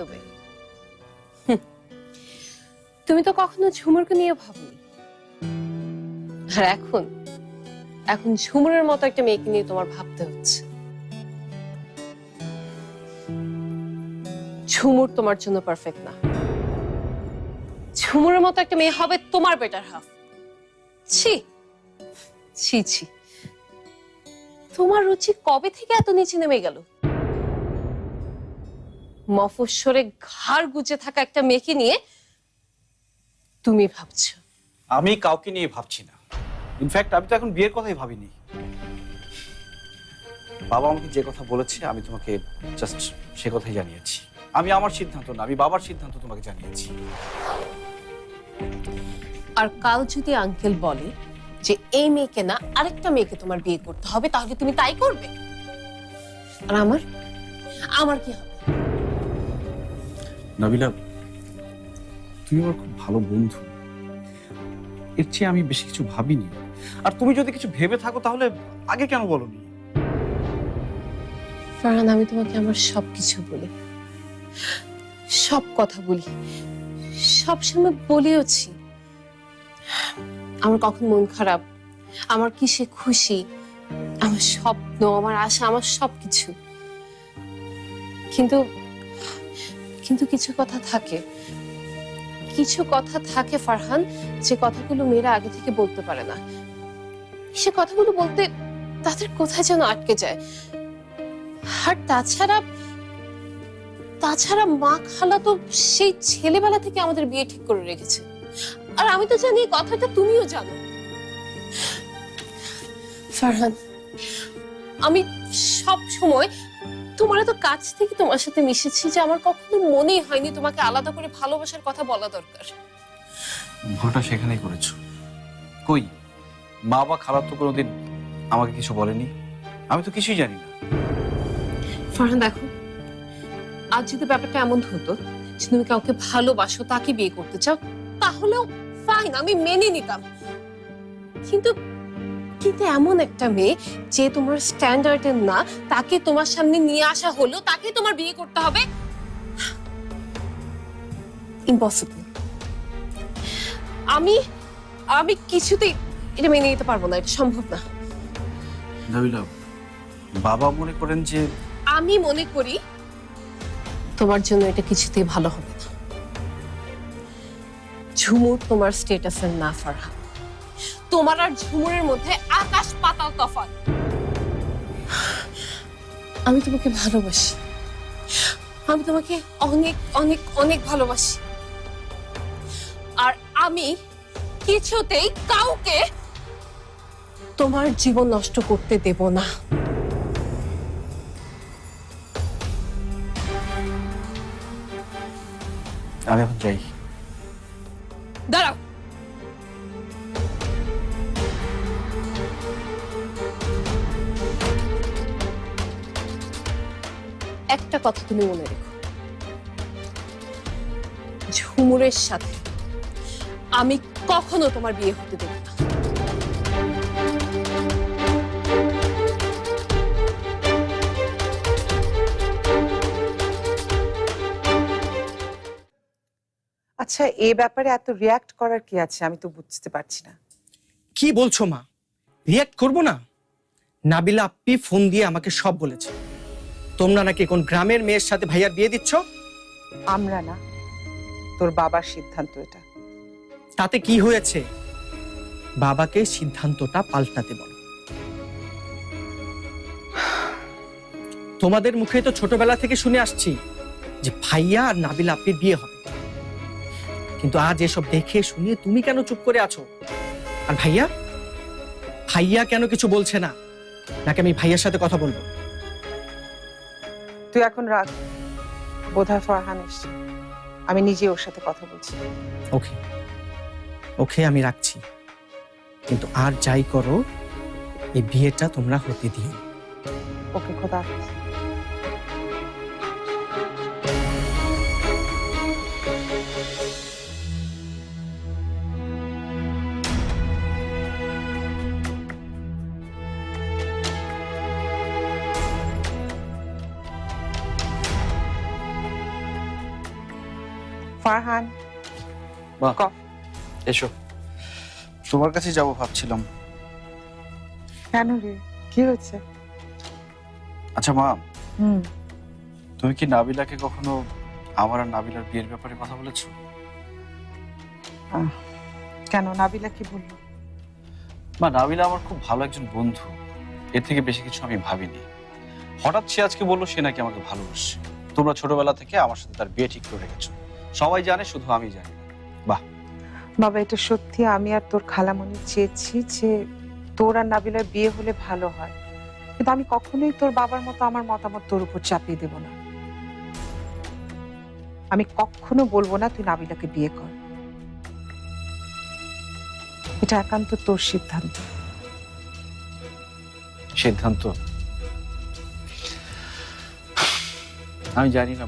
তবে তুমি তো কখনো ঝুমুরকে নিয়ে ভাবনি, আর এখন এখন ঝুমুরের মতো একটা মেয়েকে নিয়ে তোমার ভাবতে হচ্ছে। ঝুমুর তোমার জন্য পারফেক্ট না। ঝুমুরের মতো একটা মেয়ে হবে তোমার বেটার হাফ। ছি ছি ছি, তোমার রুচি কবে থেকে এত নিচে নেমে গেল? মফস্বরে ঘাড় গুজে থাকা একটা মেয়েকে নিয়ে তুমি ভাবছো? আমি কাউকে নিয়ে ভাবছি না। ইনফ্যাক্ট আমি তো এখন বিয়ের কথাই ভাবিনি। বাবা আমাকে যে কথা বলেছে আমি তোমাকে জাস্ট সে কথাই জানিয়েছি। আমি আমার সিদ্ধান্ত না, আমি বাবার সিদ্ধান্ত তোমাকে জানিয়েছি। আর কাল যদি আঙ্কেল বলে যে এই মেয়েকে না আরেকটা মেয়েকে তোমার বিয়ে করতে হবে, তাহলে তুমি তাই করবে? আর আমার আমার কি হবে? নাবিলা, তুমি আমার খুব ভালো বন্ধু, এর চেয়ে আমি বেশি কিছু ভাবিনি। আর তুমি যদি কিছু ভেবে থাকো তাহলে আগে কেন বলোনি? ফারহান, আমি তোমাকে আমার সবকিছু বলি, সব কথা বলি, সবসময় বলিওছি। আমার কখন মন খারাপ, আমার কিসে খুশি, আমার স্বপ্ন, আমার আশা, আমার সবকিছু। কিন্তু কিন্তু কিছু কথা থাকে, কিছু কথা থাকে ফারহান, যে কথাগুলো মেয়েরা আগে থেকে বলতে পারে না। সে কথাগুলো বলতে তাদের কোথায় যেন আটকে যায়। আর তাছাড়া মা খালা তো সেই ছেলেবেলা থেকে আমাদের বিয়ে ঠিক করে রেখেছে। আর আমি তো জানি এই কথাটা তুমিও জানো। ফারহান, আমি সব সময় তোমার এত কাছ থেকে তোমার সাথে মিশেছি যে আমার কখনো মনেই হয়নি তোমাকে আলাদা করে ভালোবাসার কথা বলা দরকার। ভুলটা সেখানেই করেছো। কই, মা বা খালা তো কোনোদিন আমাকে কিছু বলেনি, আমি তো কিছুই জানি না। ফারহান দেখো, আজ যদি ব্যাপারটা এমন হতো যে তুমি কাউকে ভালোবাসো, তাকে বিয়ে করতে চাও, তাহলেও ফাইন, আমি মেনে নিতাম। কিন্তু কিন্তু এমন একটা মেয়ে যে তোমার স্ট্যান্ডার্ডের না, তাকে তোমার সামনে নিয়ে আসা হলো, তাকে তোমার বিয়ে করতে হবে, ইম্পসিবল। আমি আমি কিছুতেই এটা মেনে নিতে পারবো না, এটা সম্ভব না। নাবিলা, বাবা মনে করেন যে আমি মনে করি তোমার জন্য এটা কিছুতেই ভালো হবে না। ঝুমুর তোমার স্ট্যাটাসের না ফারহান, তোমার আর ঝুমুরের মধ্যে আকাশ পাতাল তফাৎ। আমি তোমাকে ভালোবাসি, আমি তোমাকে অনেক অনেক অনেক ভালোবাসি। আর আমি কিছুতেই কাউকে তোমার জীবন নষ্ট করতে দেব না। আমি এখন যাই। দাঁড়াও, একটা কথা তুমি মনে রেখো, ঝুমুরের সাথে আমি কখনো তোমার বিয়ে হতে দেব না। আচ্ছা, এ ব্যাপারে এত রিয়াক্ট করার কি আছে? আমি তো বুঝতে পারছি না। কি বলছো মা? রিয়াক্ট করবো না? নাবিলা আপ্পি ফোন দিয়ে আমাকে সব বলেছে। তোমরা নাকি কোন গ্রামের মেয়ের সাথে ভাইয়ার বিয়ে দিচ্ছ। আমরা না, তোর বাবার সিদ্ধান্ত এটা। তাতে কি হয়েছে? বাবাকে সিদ্ধান্তটা পাল্টাতে বলো। তোমাদের মুখে তো ছোটবেলা থেকে শুনে আসছি যে ভাইয়া আর নাবিলা আপ্পির বিয়ে হবে, কিন্তু আজ এসব দেখে শুনিয়ে তুমি কেন চুপ করে আছো? আর ভাইয়া ভাইয়া কেন কিছু বলছে না? নাকি আমি ভাইয়ার সাথে কথা বলবো? তুই এখন রাখ, বোধহয় ফারহান এসছে, আমি নিজে ওর সাথে কথা বলছি। ওকে ওকে, আমি রাখছি, কিন্তু আর যাই করো এই বিয়েটা তোমরা হতে দিও। ওকে, খোদা হাফেজ। ফারহান, বাহ, ক- এসো, তোমার কাছে যাব ভাবছিলাম। কেন রে, কি হয়েছে? আচ্ছা মা, হুম, তুমি কি নাবিলাকে কখনো আমার আর নাবিলার বিয়ের ব্যাপারে কথা বলেছো? কেন, নাবিলা কি বললো? মা, নাবিলা আমার খুব ভালো একজন বন্ধু, এর থেকে বেশি কিছু আমি ভাবিনি। হঠাৎ সে আজকে বললো সে নাকি আমাকে ভালোবাসে। তোমরা ছোটবেলা থেকে আমার সাথে তার বিয়ে ঠিক করে রেখেছো, সবাই জানে, শুধু আমি জানি না। বাবা, এটা সত্যি আমি আর তোর খালামণি চেয়েছি যে তোর আর নাবিলার বিয়ে হলে ভালো হয়, কিন্তু আমি কখনোই তোর বাবার মতো আমার মতামত তোর উপর চাপিয়ে দেব না। আমি কখনো বলবো না তুই নাবিলাকে বিয়ে কর, এটা একান্ত তোর সিদ্ধান্ত। সিদ্ধান্ত আমি জানি না।